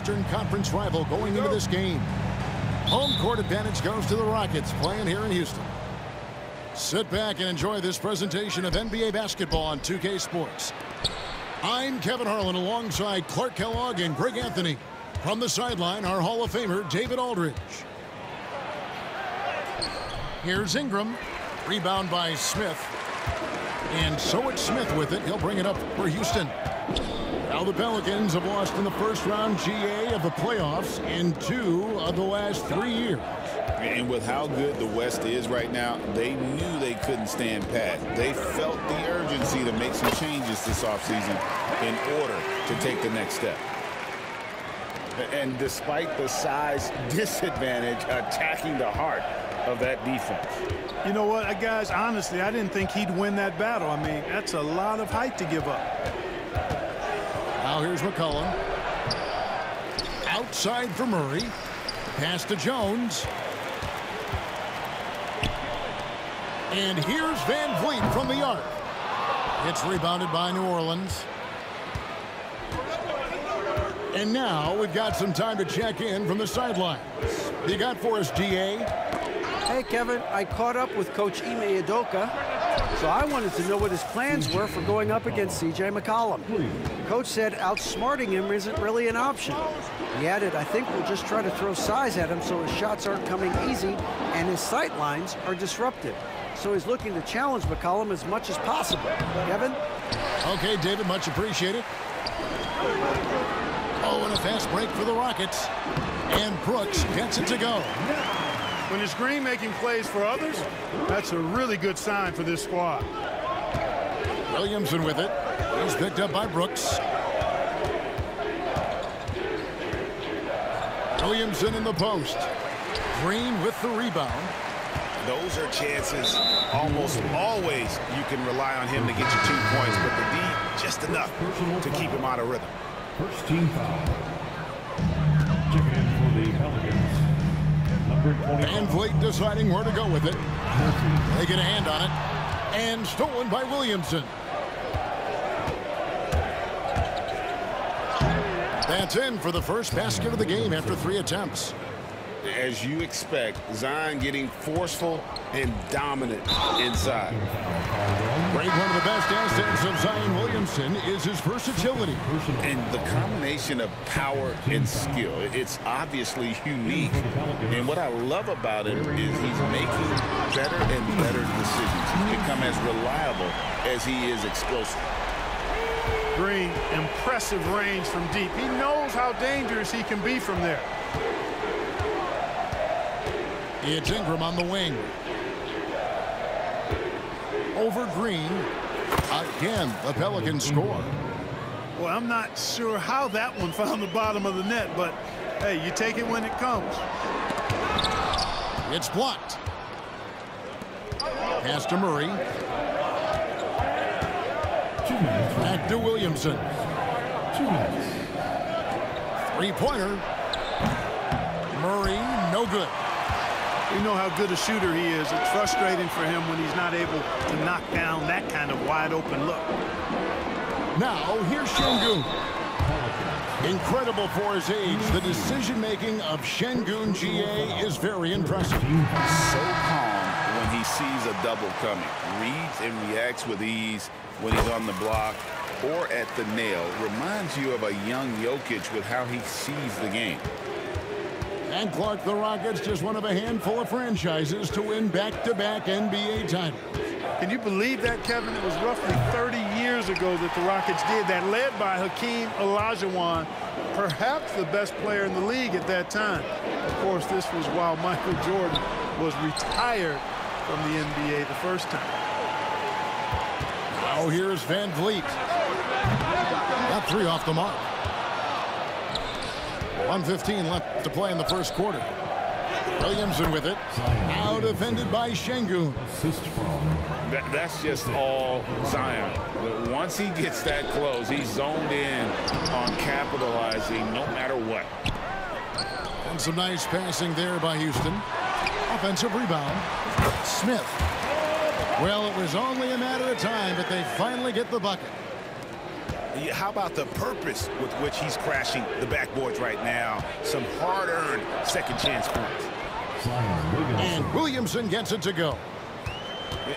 Eastern Conference rival going into this game. Home court advantage goes to the Rockets playing here in Houston. Sit back and enjoy this presentation of NBA basketball on 2K Sports. I'm Kevin Harlan alongside Clark Kellogg and Greg Anthony. From the sideline, our Hall of Famer, David Aldridge. Here's Ingram. Rebound by Smith. And so it's Smith with it. He'll bring it up for Houston. Now the Pelicans have lost in the first round GA of the playoffs in 2 of the last 3 years. And with how good the West is right now, they knew they couldn't stand pat. They felt the urgency to make some changes this offseason in order to take the next step. And despite the size disadvantage, attacking the heart of that defense. You know what, guys, honestly, I didn't think he'd win that battle. I mean, that's a lot of height to give up. Now here's McCollum. Outside for Murray. Pass to Jones. And here's Van Vliet from the arc. It's rebounded by New Orleans. And now we've got some time to check in from the sidelines. You got for us, DA? Hey, Kevin, I caught up with Coach Ime Udoka, so I wanted to know what his plans were for going up against C.J. McCollum. Coach said outsmarting him isn't really an option. He added, I think we'll just try to throw size at him so his shots aren't coming easy and his sight lines are disrupted. So he's looking to challenge McCollum as much as possible. Kevin? Okay, David, much appreciated. Oh, and a fast break for the Rockets. And Brooks gets it to go. When it's Green making plays for others, that's a really good sign for this squad. Williamson with it. He's picked up by Brooks. Williamson in the post. Green with the rebound. Those are chances almost always you can rely on him to get you 2 points, but the D just enough to keep him out of rhythm. First team foul. Checking in for the Pelicans. Number 20. Van Vliet deciding where to go with it. They get a hand on it. And stolen by Williamson. That's in for the first basket of the game after 3 attempts. As you expect, Zion getting forceful and dominant inside. Greg, one of the best assets of Zion Williamson is his versatility. And the combination of power and skill, it's obviously unique. And what I love about him is he's making better and better decisions. He's become as reliable as he is explosive. Green, impressive range from deep. He knows how dangerous he can be from there. It's Ingram on the wing. Over Green. Again, the Pelicans score. Well, I'm not sure how that one found the bottom of the net, but, hey, you take it when it comes. It's blocked. Pass to Murray. Back to Williamson. 2 minutes. Three-pointer. Murray, no good. We know how good a shooter he is. It's frustrating for him when he's not able to knock down that kind of wide-open look. Now, here's Şengün. Incredible for his age. The decision-making of Şengün GA is very impressive. So calm when he sees a double coming. Reads and reacts with ease when he's on the block or at the nail. Reminds you of a young Jokic with how he sees the game. And Clark, the Rockets, just one of a handful of franchises to win back-to-back NBA titles. Can you believe that, Kevin? It was roughly 30 years ago that the Rockets did that, led by Hakeem Olajuwon, perhaps the best player in the league at that time. Of course, this was while Michael Jordan was retired from the NBA the first time. Now here's Van Vliet. Got 3 off the mark. 1:15 left to play in the first quarter. Williamson with it. Now defended by Şengün. That's just all Zion. But once he gets that close, he's zoned in on capitalizing no matter what. And some nice passing there by Houston. Offensive rebound. Smith. Well, it was only a matter of time, but they finally get the bucket. How about the purpose with which he's crashing the backboards right now? Some hard-earned second chance points. And Williamson gets it to go.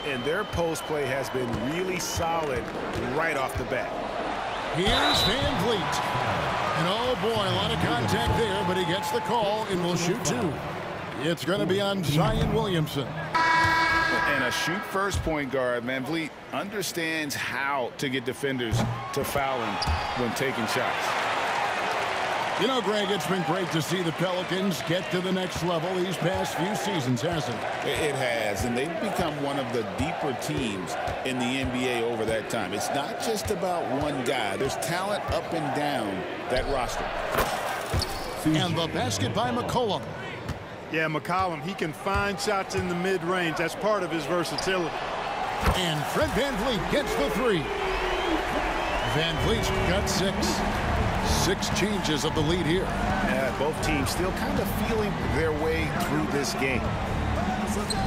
And their post play has been really solid right off the bat. Here's Van Vliet. And oh boy, a lot of contact there, but he gets the call and will shoot two. It's going to be on Zion Williamson. And a shoot-first point guard, Van Vliet understands how to get defenders to foul him when taking shots. You know, Greg, it's been great to see the Pelicans get to the next level these past few seasons, hasn't it? It has, and they've become one of the deeper teams in the NBA over that time. It's not just about one guy. There's talent up and down that roster. And the basket by McCollum. Yeah, McCollum, he can find shots in the mid-range. That's part of his versatility. And Fred Van Vliet gets the three. Van Vliet's got 6. 6 changes of the lead here. Yeah, both teams still kind of feeling their way through this game.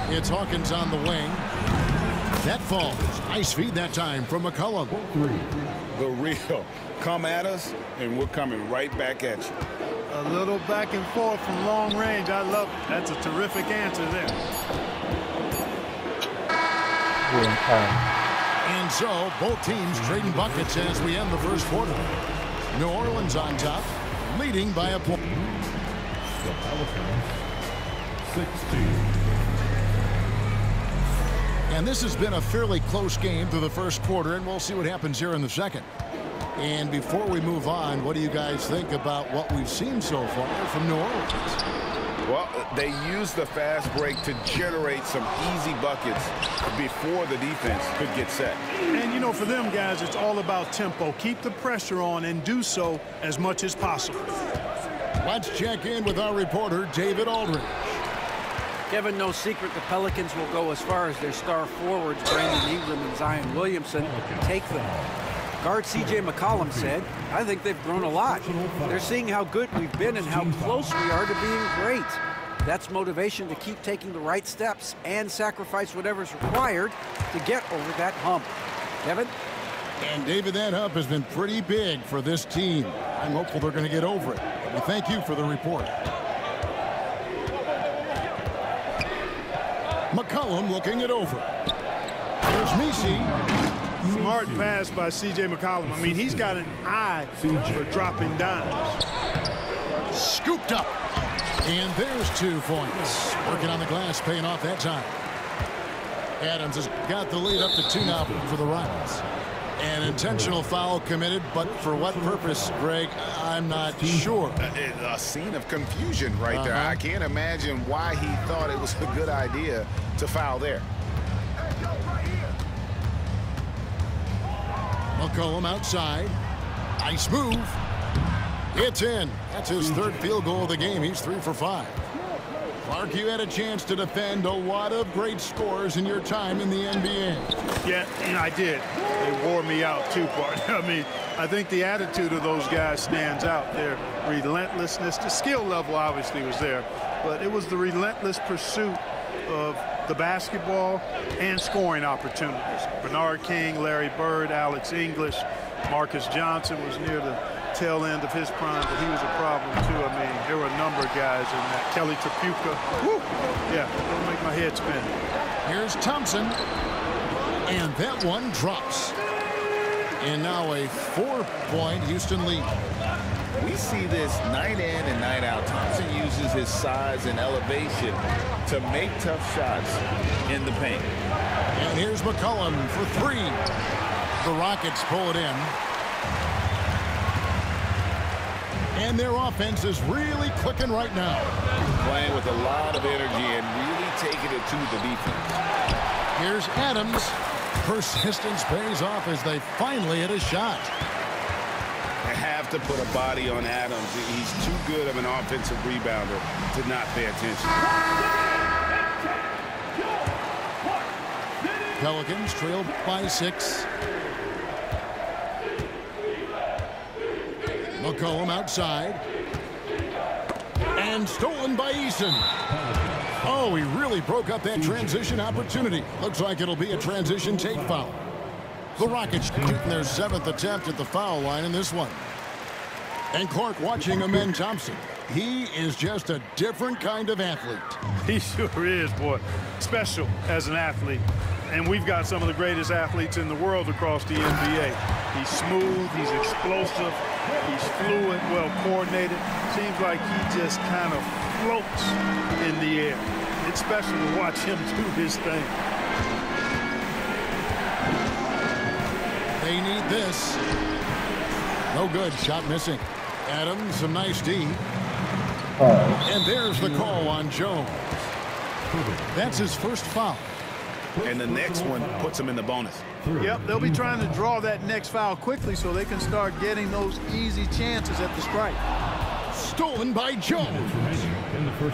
It's Hawkins on the wing. That falls. Nice feed that time from McCollum. The real. Come at us, and we're coming right back at you. A little back and forth from long range. I love it. That's a terrific answer there. And so, both teams trading buckets as we end the first quarter. New Orleans on top, leading by a point. The Pelicans, 16. And this has been a fairly close game through the first quarter, and we'll see what happens here in the second. And before we move on, what do you guys think about what we've seen so far from New Orleans? Well, they used the fast break to generate some easy buckets before the defense could get set. And, you know, for them guys, it's all about tempo. Keep the pressure on and do so as much as possible. Let's check in with our reporter, David Aldridge. Kevin, no secret the Pelicans will go as far as their star forwards, Brandon Ingram and Zion Williamson, take them. Guard C.J. McCollum said, I think they've grown a lot. They're seeing how good we've been and how close we are to being great. That's motivation to keep taking the right steps and sacrifice whatever's required to get over that hump. Kevin? And David, that hump has been pretty big for this team. I'm hopeful they're going to get over it. We thank you for the report. McCollum looking it over. Here's Messi. Smart pass by C.J. McCollum. I mean, he's got an eye for dropping dimes. Scooped up. And there's 2 points. Working on the glass, paying off that time. Adams has got the lead up to 2 now for the Rockets. An intentional foul committed, but for what purpose, Greg, I'm not sure. A scene of confusion right there. I can't imagine why he thought it was a good idea to foul there. McCollum outside. Nice move. It's in. That's his 3rd field goal of the game. He's 3 for 5. Clark, you had a chance to defend a lot of great scores in your time in the NBA. Yeah, and I did. They wore me out too, partner. I mean, I think the attitude of those guys stands out. Their relentlessness, the skill level obviously was there, but it was the relentless pursuit of the basketball and scoring opportunities. Bernard King, Larry Bird, Alex English, Marcus Johnson was near the tail end of his prime, but he was a problem too. I mean, there were a number of guys in that. Kelly Tripucka. Woo! Yeah, it'll make my head spin. Here's Thompson. And that one drops. And now a 4-point Houston lead. We see this night in and night out. Thompson uses his size and elevation to make tough shots in the paint. And here's McCollum for 3. The Rockets pull it in. And their offense is really clicking right now. Playing with a lot of energy and really taking it to the defense. Here's Adams. Persistence pays off as they finally hit a shot. They have to put a body on Adams. He's too good of an offensive rebounder to not pay attention. Pelicans trail by 6. McCollum outside. And stolen by Eason. Oh, he really broke up that transition opportunity. Looks like it'll be a transition take foul. The Rockets shooting their 7th attempt at the foul line in this one. And Clark watching Amen Thompson. He is just a different kind of athlete. He sure is, boy. Special as an athlete. And we've got some of the greatest athletes in the world across the NBA. He's smooth, he's explosive, he's fluid, well coordinated. Seems like he just kind of floats in the air. It's special to watch him do his thing. They need this. No good. Shot missing. Adams, a nice D. And there's the call on Jones. That's his first foul. And the next one puts him in the bonus. Yep, they'll be trying to draw that next foul quickly so they can start getting those easy chances at the strike. Stolen by Jones.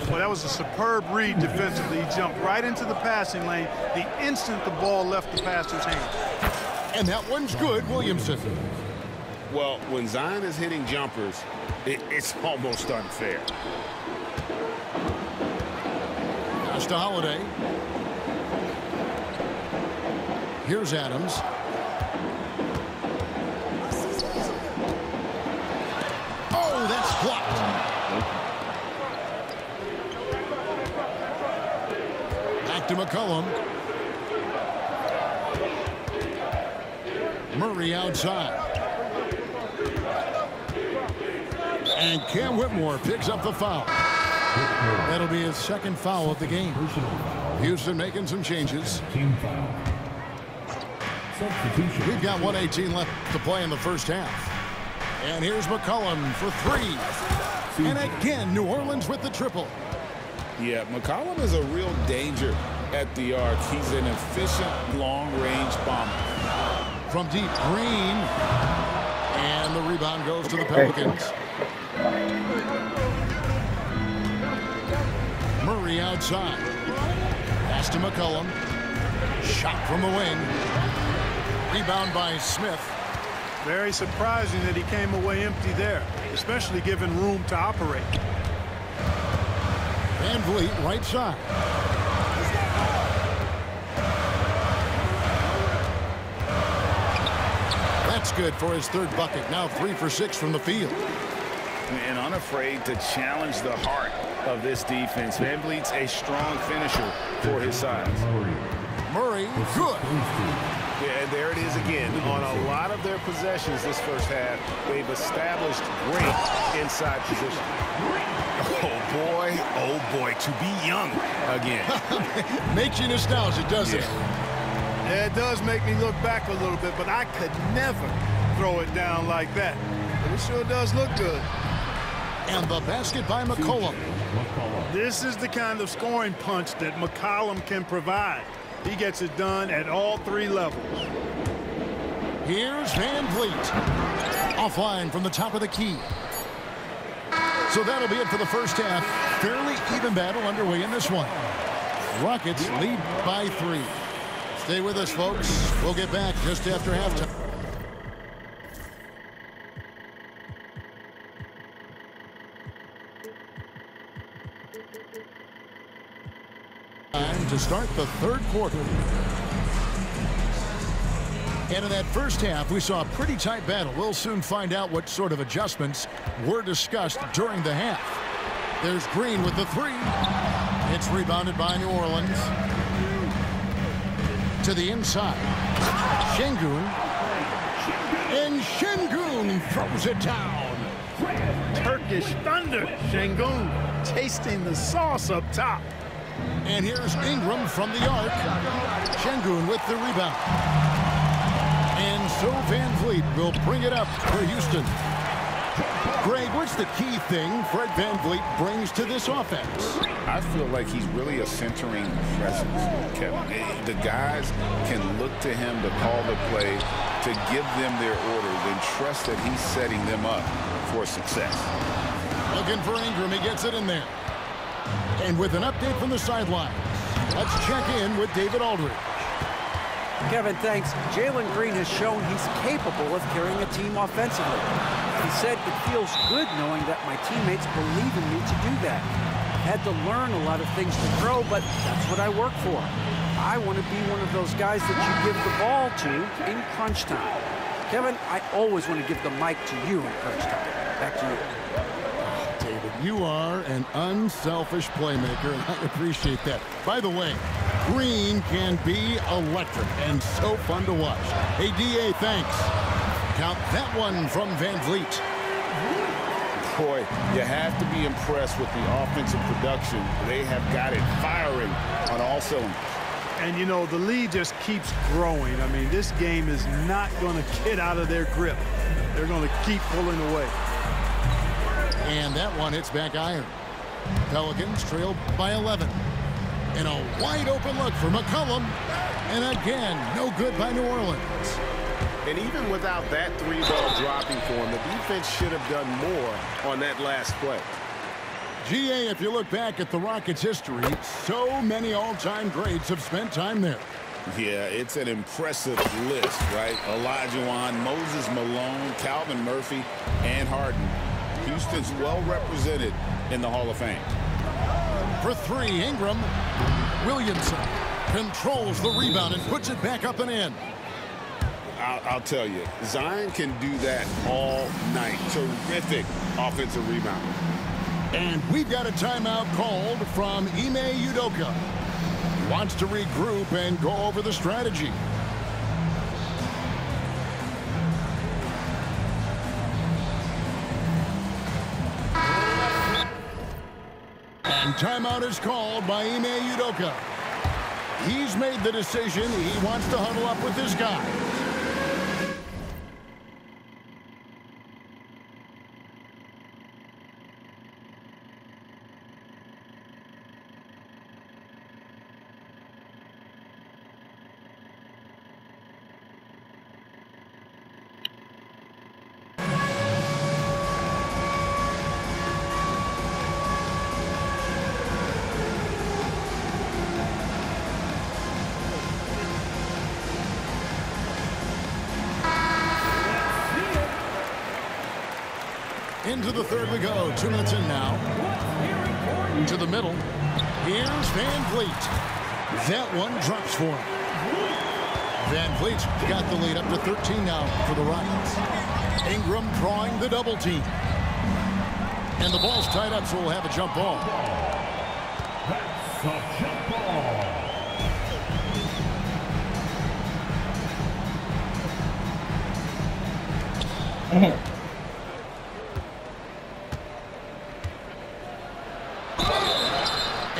Well, that was a superb read defensively. He jumped right into the passing lane the instant the ball left the passer's hand. And that one's good, Williamson. Well, when Zion is hitting jumpers, it's almost unfair. Pass to Holiday. Here's Adams. Oh, that's blocked. Back to McCollum. Murray outside. And Cam Whitmore picks up the foul. That'll be his second foul of the game. Houston making some changes. Team foul. Substitution. We've got 1:18 left to play in the first half. And here's McCollum for three. And again, New Orleans with the triple. Yeah, McCollum is a real danger at the arc. He's an efficient long-range bomber. From deep, Green. And the rebound goes to the Pelicans. Murray outside. Pass to McCollum. Shot from the wing. Rebound by Smith. Very surprising that he came away empty there, especially given room to operate. Van Vliet right side. That's good for his third bucket. Now 3 for 6 from the field. And unafraid to challenge the heart of this defense. Van Vliet's a strong finisher for his size. Murray, good. Yeah, and there it is again. On a lot of their possessions this first half, they've established great inside position. Oh boy, to be young again. Makes you nostalgic, doesn't it? Yeah, it does make me look back a little bit, but I could never throw it down like that. But it sure does look good. And the basket by McCollum. This is the kind of scoring punch that McCollum can provide. He gets it done at all 3 levels. Here's Van Vliet. Offline from the top of the key. So that'll be it for the first half. Fairly even battle underway in this one. Rockets lead by 3. Stay with us, folks. We'll get back just after halftime. Time to start the third quarter. And in that first half, we saw a pretty tight battle. We'll soon find out what sort of adjustments were discussed during the half. There's Green with the 3. It's rebounded by New Orleans. To the inside. Şengün. And Şengün throws it down. Turkish thunder. Şengün tasting the sauce up top. And here's Ingram from the arc. Şengün with the rebound. And so Van Vliet will bring it up for Houston. Greg, what's the key thing Fred Van Vliet brings to this offense? I feel like he's really a centering presence, Kevin. The guys can look to him to call the play, to give them their orders, and trust that he's setting them up for success. Looking for Ingram. He gets it in there. And with an update from the sidelines, let's check in with David Aldridge. Kevin, thanks. Jalen Green has shown he's capable of carrying a team offensively. He said, "It feels good knowing that my teammates believe in me to do that. Had to learn a lot of things to throw, but that's what I work for." I want to be one of those guys that you give the ball to in crunch time. Kevin, I always want to give the mic to you in crunch time. Back to you. David, you are an unselfish playmaker, and I appreciate that. By the way, green can be electric and so fun to watch. Hey, D.A., thanks. Count that one from Van Vliet. Boy, you have to be impressed with the offensive production. They have got it firing on all cylinders. And, you know, the lead just keeps growing. I mean, this game is not going to get out of their grip. They're going to keep pulling away. And that one hits back iron. Pelicans trail by 11. And a wide open look for McCollum. And again, no good by New Orleans. And even without that three-ball dropping for him, the defense should have done more on that last play. GA, if you look back at the Rockets' history, so many all-time greats have spent time there. Yeah, it's an impressive list, right? Olajuwon, Moses Malone, Calvin Murphy, and Harden. Houston's well represented in the Hall of Fame. For three, Ingram. Williamson controls the rebound and puts it back up and in. I'll tell you, Zion can do that all night. Terrific offensive rebound. And we've got a timeout called from Ime Udoka. He wants to regroup and go over the strategy. And timeout is called by Ime Udoka. He's made the decision. He wants to huddle up with his guy. Into the third we go. 2 minutes in now. To the middle. Here's Van Vliet. That one drops for him. Van Vliet's got the lead up to 13 now for the Rockets. Ingram drawing the double team. And the ball's tied up, so we'll have a jump ball. That's a jump ball.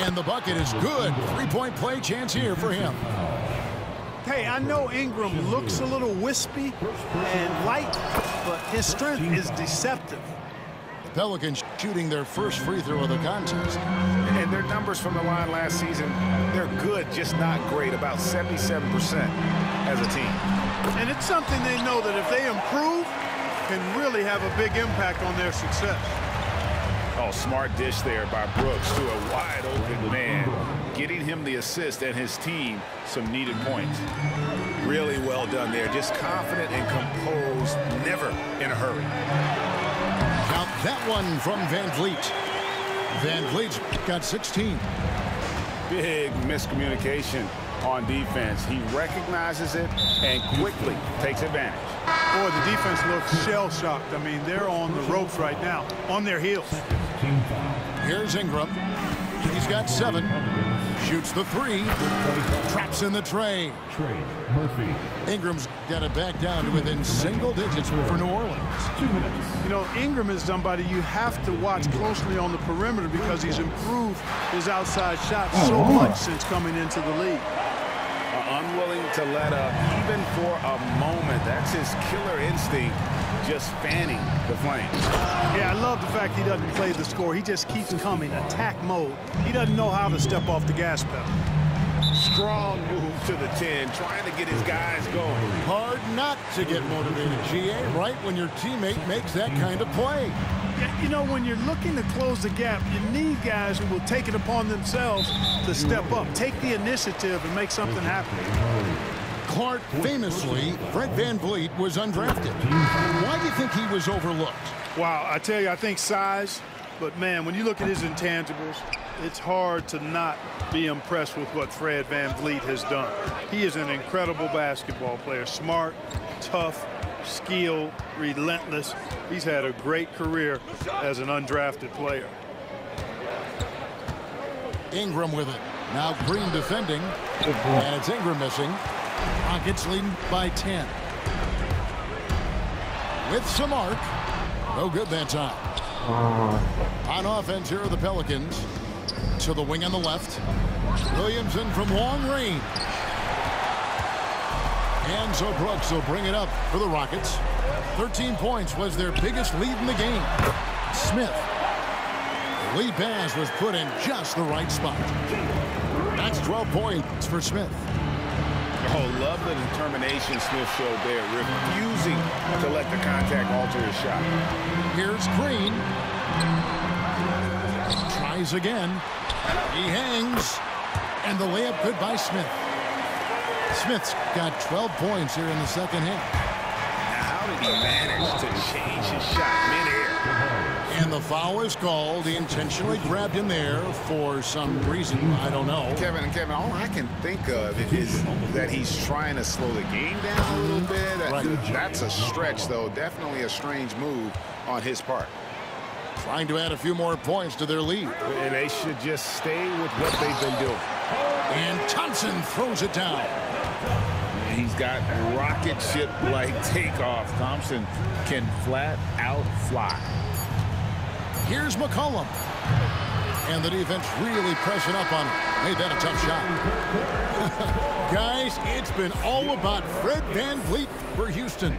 And the bucket is good. Three-point play chance here for him. Hey, I know Ingram looks a little wispy and light, but his strength is deceptive. The Pelicans shooting their first free throw of the contest. And their numbers from the line last season, they're good, just not great, about 77% as a team. And it's something they know that if they improve, can really have a big impact on their success. Oh, smart dish there by Brooks to a wide open man, getting him the assist and his team some needed points. Really well done there, just confident and composed, never in a hurry. Count that one from Van Vliet. Van Vliet's got 16. Big miscommunication on defense. He recognizes it and quickly takes advantage. Boy, the defense looks shell-shocked. I mean, they're on the ropes right now, on their heels. Here's Ingram. He's got 7. Shoots the 3. Traps in the tray. Murphy. Ingram's got it back down to within single digits for New Orleans. 2 minutes. You know, Ingram is somebody you have to watch closely on the perimeter because he's improved his outside shot so much since coming into the league. Unwilling to let up even for a moment. That's his killer instinct, just fanning the flames. Yeah, I love the fact he doesn't play the score. He just keeps coming, attack mode. He doesn't know how to step off the gas pedal. Strong move to the 10, trying to get his guys going. Hard not to get motivated, GA, right when your teammate makes that kind of play. You know, when you're looking to close the gap, you need guys who will take it upon themselves to step up, take the initiative, and make something happen. Clark, famously, Fred Van Vliet was undrafted. Why do you think he was overlooked? Wow, I tell you, I think size, But, man, when you look at his intangibles, it's hard to not be impressed with what Fred VanVleet has done. He is an incredible basketball player. Smart, tough, skilled, relentless. He's had a great career as an undrafted player. Ingram with it. Now Green defending. And it's Ingram missing. Rockets leading by 10. With some arc. No good that time. On offense, here are the Pelicans. To the wing on the left. Williamson from long range. And so Brooks will bring it up for the Rockets. 13 points was their biggest lead in the game. Smith. The lead pass was put in just the right spot. That's 12 points for Smith. Oh, love the determination Smith showed there, refusing to let the contact alter his shot. Here's Green. Tries again. He hangs. And the layup good by Smith. Smith's got 12 points here in the second half. Now, how did he manage to change his shot mid-air? And the foul is called. He intentionally grabbed him there for some reason. I don't know. Kevin, all I can think of is that he's trying to slow the game down a little bit. Right. That's a stretch, though. Definitely a strange move on his part. Trying to add a few more points to their lead. And they should just stay with what they've been doing. And Thompson throws it down. And he's got rocket ship-like takeoff. Thompson can flat out fly. Here's McCollum. And the defense really pressing up on him. Made that a tough shot. Guys, it's been all about Fred VanVleet for Houston.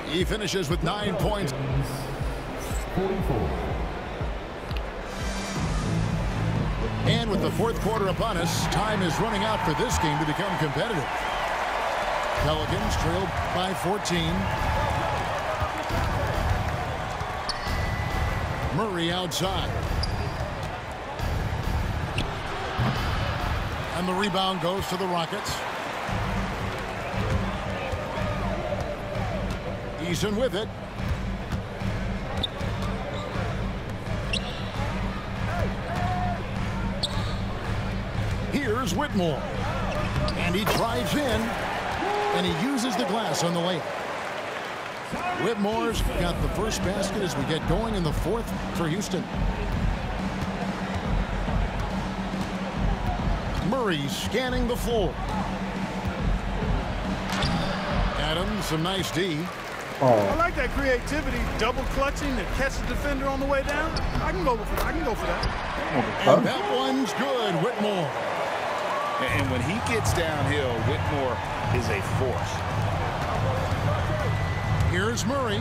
He finishes with 9 points. 44. And with the fourth quarter upon us, time is running out for this game to become competitive. Pelicans trailed by 14. Murray outside. And the rebound goes to the Rockets. Eason with it. Here's Whitmore. And he drives in. And he uses the glass on the layup. Whitmore's got the first basket as we get going in the fourth for Houston. Murray scanning the floor. Adams, some nice D. I like that creativity, double clutching to catch the defender on the way down. I can go for that. And that one's good, Whitmore. And when he gets downhill, Whitmore is a force. Here's Murray.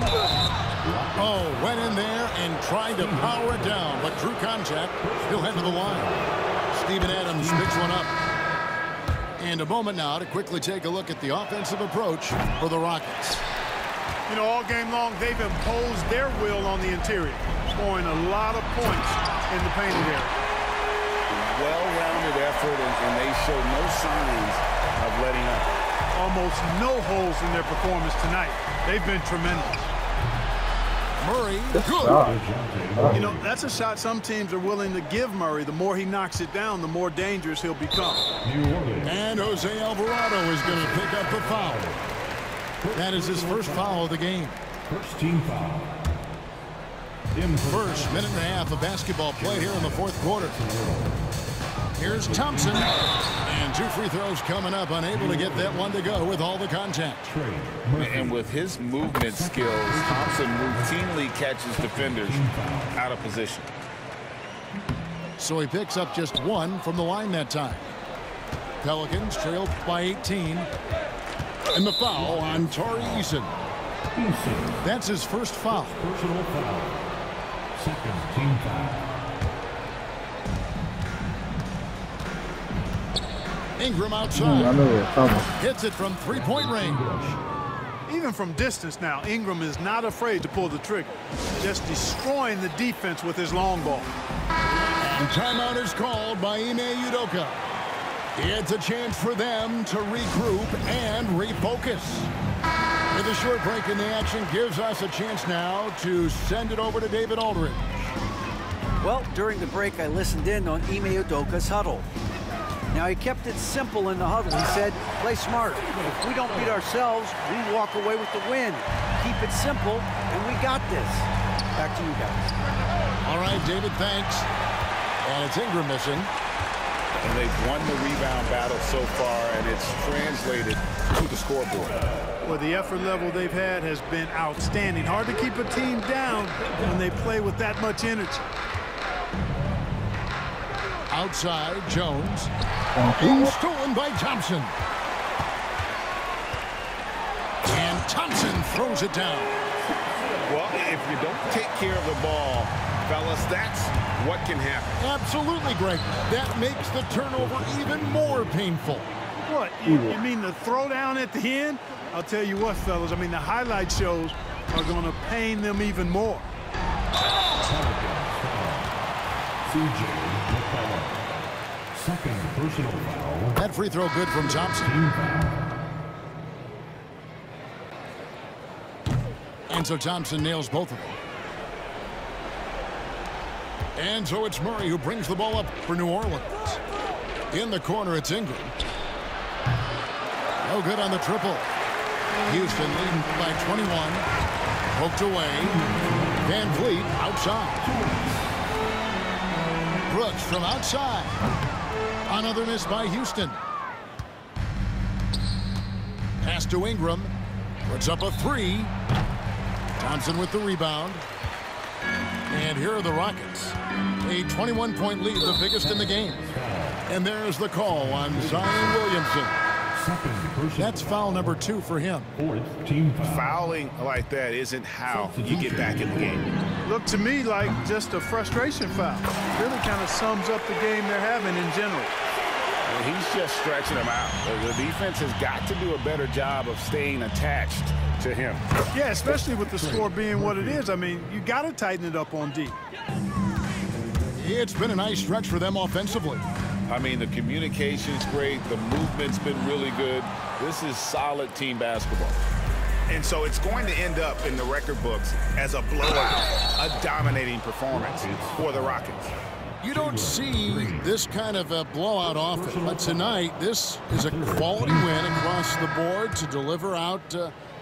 Oh, went in there and tried to power it down, but drew contact. He'll head to the line. Steven Adams picks one up. And a moment now to quickly take a look at the offensive approach for the Rockets. You know, all game long, they've imposed their will on the interior, scoring a lot of points in the painted area. Well-rounded effort, and they show no signs of letting up. Almost no holes in their performance tonight. They've been tremendous. Murray, good. You know, that's a shot some teams are willing to give Murray. The more he knocks it down, the more dangerous he'll become. And Jose Alvarado is going to pick up the foul. That is his first foul of the game. First team foul. First minute and a half of basketball play here in the fourth quarter. Here's Thompson. And two free throws coming up. Unable to get that one to go with all the contact. And with his movement skills, Thompson routinely catches defenders out of position. So he picks up just one from the line that time. Pelicans trailed by 18. And the foul on Tari Eason. That's his first foul. Personal foul. Second team foul. Ingram outside. Hits it from three-point range. Even from distance now, Ingram is not afraid to pull the trigger. Just destroying the defense with his long ball. And timeout is called by Ime Udoka. It's a chance for them to regroup and refocus. With a short break in the action gives us a chance now to send it over to David Aldridge. Well, during the break, I listened in on Ime Udoka's huddle. Now, he kept it simple in the huddle. He said, play smart. If we don't beat ourselves, we walk away with the win. Keep it simple, and we got this. Back to you guys. All right, David, thanks. And it's Ingram missing. And they've won the rebound battle so far, and it's translated to the scoreboard. Well, the effort level they've had has been outstanding. Hard to keep a team down when they play with that much energy. Outside, Jones. Stolen by Thompson. And Thompson throws it down. Well, if you don't take care of the ball, fellas, that's what can happen. Absolutely, Greg. That makes the turnover even more painful. What, you mean the throwdown at the end? I'll tell you what, fellas, I mean, the highlight shows are going to pain them even more. C.J. McCollum. Second personal foul. That free throw good from Thompson. Team foul. And so Thompson nails both of them. And so it's Murray who brings the ball up for New Orleans. In the corner, it's Ingram. No good on the triple. Houston leading by 21. Poked away. Van Vliet outside. Brooks from outside. Another miss by Houston. Pass to Ingram. Puts up a three. Thompson with the rebound. And here are the Rockets. A 21-point lead, the biggest in the game. And there's the call on Zion Williamson. That's foul number 2 for him. Fourth team foul. Fouling like that isn't how you get back in the game. Looked to me like just a frustration foul. Really kind of sums up the game they're having in general. Well, he's just stretching them out. The defense has got to do a better job of staying attached to him. Yeah, especially with the score being what it is. I mean, you got to tighten it up on D. It's been a nice stretch for them offensively. I mean, the communication's great. The movement's been really good. This is solid team basketball. And so it's going to end up in the record books as a blowout, a dominating performance for the Rockets. You don't see this kind of a blowout often, but tonight this is a quality win across the board to deliver out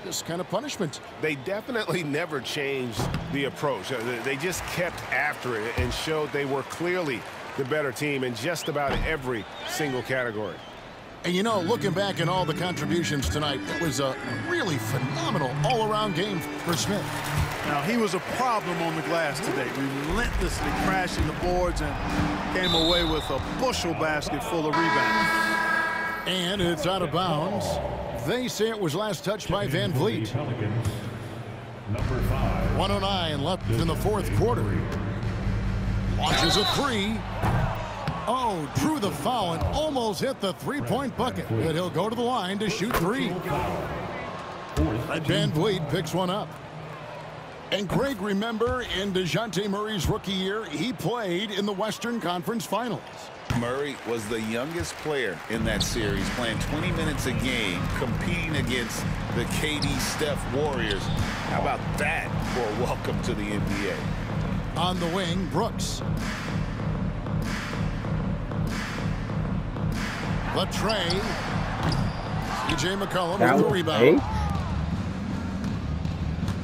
this kind of punishment. They definitely never changed the approach. They just kept after it and showed they were clearly the better team in just about every single category. And you know, looking back at all the contributions tonight, it was a really phenomenal all-around game for Smith. Now, he was a problem on the glass today, relentlessly crashing the boards and came away with a bushel basket full of rebounds. And it's out of bounds. They say it was last touched by Van Vliet. Pelicans. Number 5. 109 left in the fourth quarter. Launches a three. Oh, drew the foul and almost hit the three-point bucket. But he'll go to the line to shoot three. And Van Vliet picks one up. And Greg, remember, in DeJounte Murray's rookie year, he played in the Western Conference Finals. Murray was the youngest player in that series, playing 20 minutes a game, competing against the KD Steph Warriors. How about that for a welcome to the NBA? On the wing, Brooks. Latrey. C.J. McCollum with the rebound.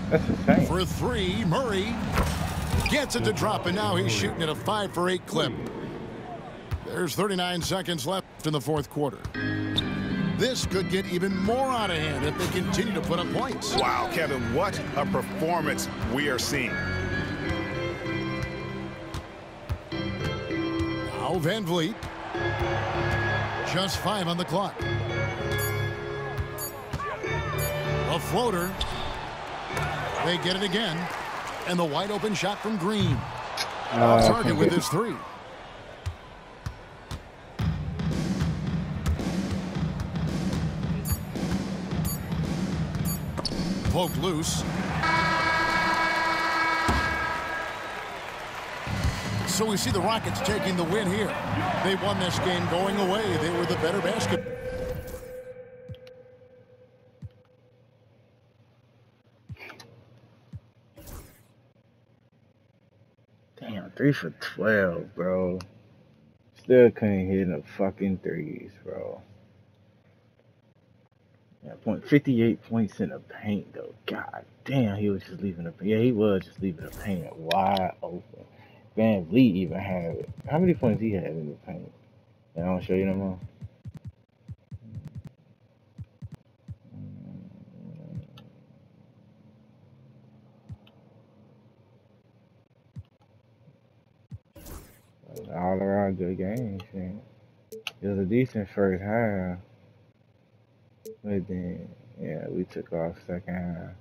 That's insane. For three, Murray gets it to drop, and now he's shooting at a 5-for-8 clip. There's 39 seconds left in the fourth quarter. This could get even more out of hand if they continue to put up points. Wow, Kevin, what a performance we are seeing. Now Van Vliet. Just 5 on the clock. A floater. They get it again. And the wide open shot from Green. Off target with his three. Poked loose. So we see the Rockets taking the win here. They won this game going away. They were the better basket. Damn, 3 for 12, bro. Still couldn't hit the fucking threes, bro. Yeah, 58 points in the paint, though. God damn, he was just leaving the paint. Yeah, he was just leaving the paint wide open. Van Vliet even had it. How many points he had in the paint? I don't show you no more. All around good game, man. It was a decent first half. But then, yeah, we took off second half.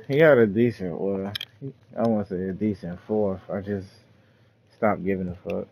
He had a decent, well, I won't say a decent fourth. I just stopped giving a fuck.